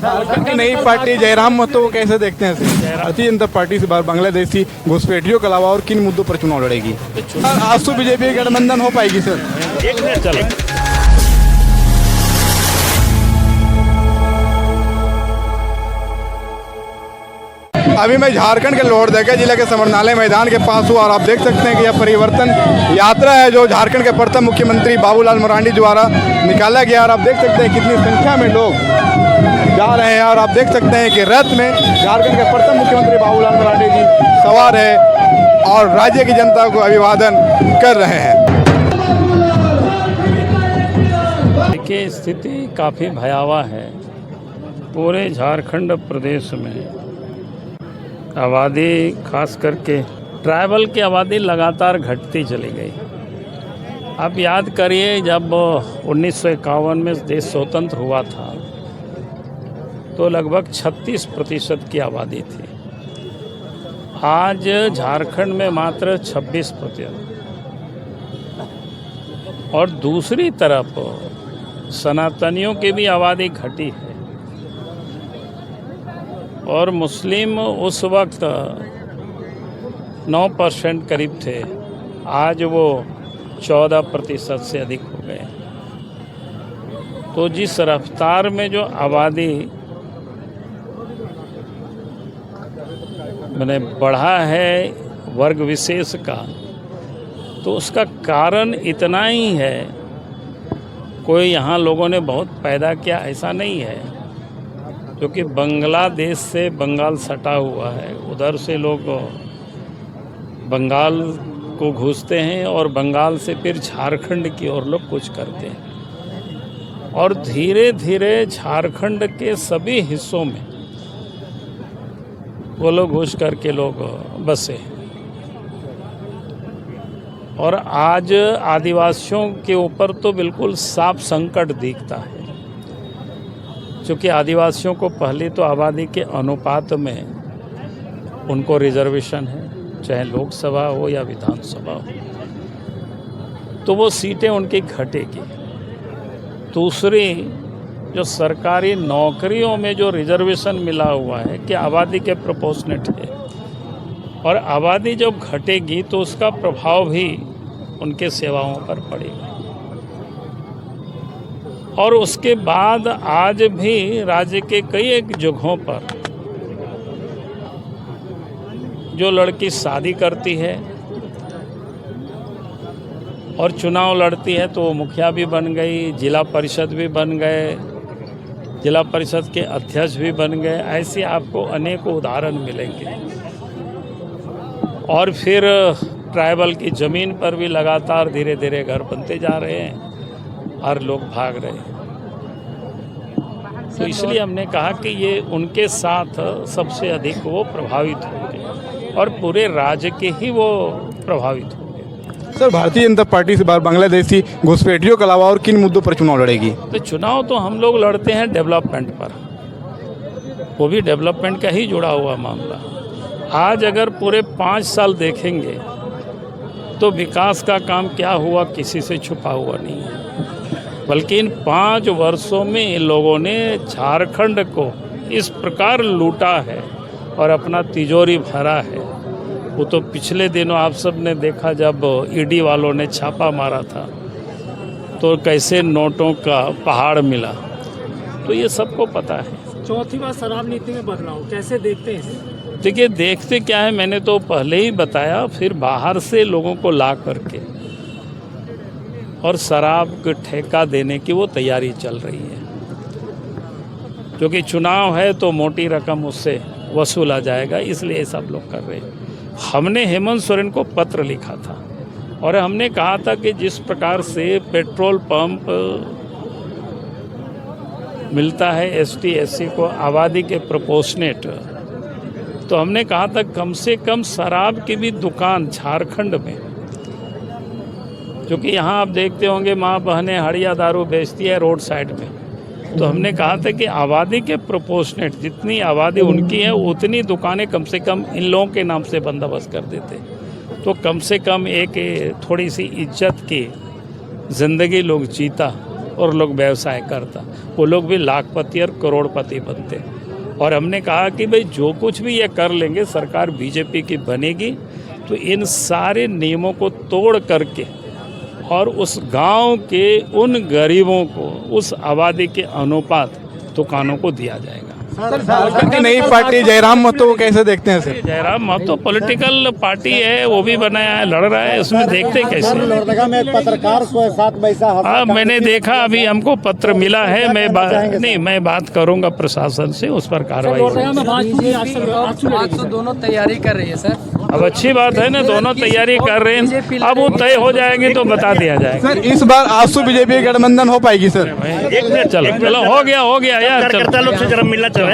झारखंड की नई पार्टी जयराम महतो को कैसे देखते हैं सर? भारतीय जनता पार्टी से बांग्लादेशी घुसपैठियों के अलावा और किन मुद्दों पर चुनाव लड़ेगी? आसू बीजेपी गठबंधन हो पाएगी सर? एक मिनट चले। अभी मैं झारखंड के लोहरदगा जिले के समरनालय मैदान के पास हूँ और आप देख सकते हैं कि यह परिवर्तन यात्रा है जो झारखंड के प्रथम मुख्यमंत्री बाबूलाल मरांडी द्वारा निकाला गया। और आप देख सकते हैं कितनी संख्या में लोग जा रहे हैं और आप देख सकते हैं कि रथ में झारखंड के प्रथम मुख्यमंत्री बाबूलाल मरांडी जी सवार है और राज्य की जनता को अभिवादन कर रहे हैं। देखिए, स्थिति काफ़ी भयावह है। पूरे झारखंड प्रदेश में आबादी, खास करके ट्राइबल की आबादी लगातार घटती चली गई। आप याद करिए, जब 1951 में देश स्वतंत्र हुआ था तो लगभग 36% की आबादी थी। आज झारखंड में मात्र 26%। और दूसरी तरफ सनातनियों की भी आबादी घटी है और मुस्लिम उस वक्त 9% करीब थे, आज वो 14% से अधिक हो गए। तो जिस रफ्तार में जो आबादी मैंने बढ़ा है वर्ग विशेष का, तो उसका कारण इतना ही है। कोई यहाँ लोगों ने बहुत पैदा किया ऐसा नहीं है, क्योंकि बांग्लादेश से बंगाल सटा हुआ है। उधर से लोग बंगाल को घुसते हैं और बंगाल से फिर झारखंड की ओर लोग कुछ करते हैं और धीरे धीरे झारखंड के सभी हिस्सों में वो लोग घुस करके लोग बसे। और आज आदिवासियों के ऊपर तो बिल्कुल साफ संकट दिखता है, क्योंकि आदिवासियों को पहले तो आबादी के अनुपात में उनको रिजर्वेशन है, चाहे लोकसभा हो या विधानसभा हो, तो वो सीटें उनकी घटेगी। दूसरी, जो सरकारी नौकरियों में जो रिजर्वेशन मिला हुआ है कि आबादी के प्रोपोर्शनेट है, और आबादी जब घटेगी तो उसका प्रभाव भी उनके सेवाओं पर पड़ेगा। और उसके बाद आज भी राज्य के कई एक जगहों पर जो लड़की शादी करती है और चुनाव लड़ती है तो वो मुखिया भी बन गई, जिला परिषद भी बन गए, जिला परिषद के अध्यक्ष भी बन गए। ऐसे आपको अनेकों उदाहरण मिलेंगे। और फिर ट्राइबल की ज़मीन पर भी लगातार धीरे धीरे घर बनते जा रहे हैं और लोग भाग रहे हैं। तो इसलिए हमने कहा कि ये उनके साथ सबसे अधिक वो प्रभावित होंगे और पूरे राज्य के ही वो प्रभावित होंगे। सर, भारतीय जनता पार्टी से बांग्लादेशी घुसपैठियों के अलावा और किन मुद्दों पर चुनाव लड़ेगी? तो चुनाव तो हम लोग लड़ते हैं डेवलपमेंट पर, वो भी डेवलपमेंट का ही जुड़ा हुआ मामला। आज अगर पूरे 5 साल देखेंगे तो विकास का काम क्या हुआ किसी से छुपा हुआ नहीं है, बल्कि इन 5 वर्षों में इन लोगों ने झारखंड को इस प्रकार लूटा है और अपना तिजोरी भरा है। वो तो पिछले दिनों आप सब ने देखा, जब ईडी वालों ने छापा मारा था तो कैसे नोटों का पहाड़ मिला, तो ये सबको पता है। चौथी बार शराब नीति में बदलाव कैसे देखते हैं? देखिए, देखते क्या है, मैंने तो पहले ही बताया। फिर बाहर से लोगों को ला करके और शराब को ठेका देने की वो तैयारी चल रही है, क्योंकि चुनाव है तो मोटी रकम उससे वसूला जाएगा, इसलिए सब लोग कर रहे हैं। हमने हेमंत सोरेन को पत्र लिखा था और हमने कहा था कि जिस प्रकार से पेट्रोल पंप मिलता है ST SC को आबादी के प्रोपोर्शनेट, तो हमने कहा था कम से कम शराब की भी दुकान झारखंड में, क्योंकि यहाँ आप देखते होंगे माँ बहनें हड़िया दारू बेचती है रोड साइड में, तो हमने कहा था कि आबादी के प्रोपोर्शनेट जितनी आबादी उनकी है उतनी दुकानें कम से कम इन लोगों के नाम से बंदोबस्त कर देते, तो कम से कम एक थोड़ी सी इज्जत की ज़िंदगी लोग जीता और लोग व्यवसाय करता, वो लोग भी लाखपति और करोड़पति बनते। और हमने कहा कि भाई जो कुछ भी ये कर लेंगे, सरकार बीजेपी की बनेगी तो इन सारे नियमों को तोड़ करके और उस गांव के उन गरीबों को, उस आबादी के अनुपात दुकानों को दिया जाएगा। झारखंड की नई पार्टी जयराम महतो को कैसे देखते हैं sir? Jairam Mahato political party है, वो भी बनाया है, लड़ रहा है, उसमें देखते कैसे। लोहरदगा में एक पत्रकार 7 पैसा हाँ, मैंने देखा, अभी हमको पत्र मिला है, मैं बात करूंगा प्रशासन से, उस पर कार्रवाई होगी। लोहरदगा में भाजपा दोनों तैयारी कर रही है सर। अब अच्छी बात है ना, दोनों तैयारी कर रहे हैं, अब वो तय हो जाएंगे तो बता दिया जाएगा। सर इस बार आसू बीजेपी गठबंधन हो पाएगी सर? चलो हो गया यार, चलो लोग से जरा मिलना चाहिए।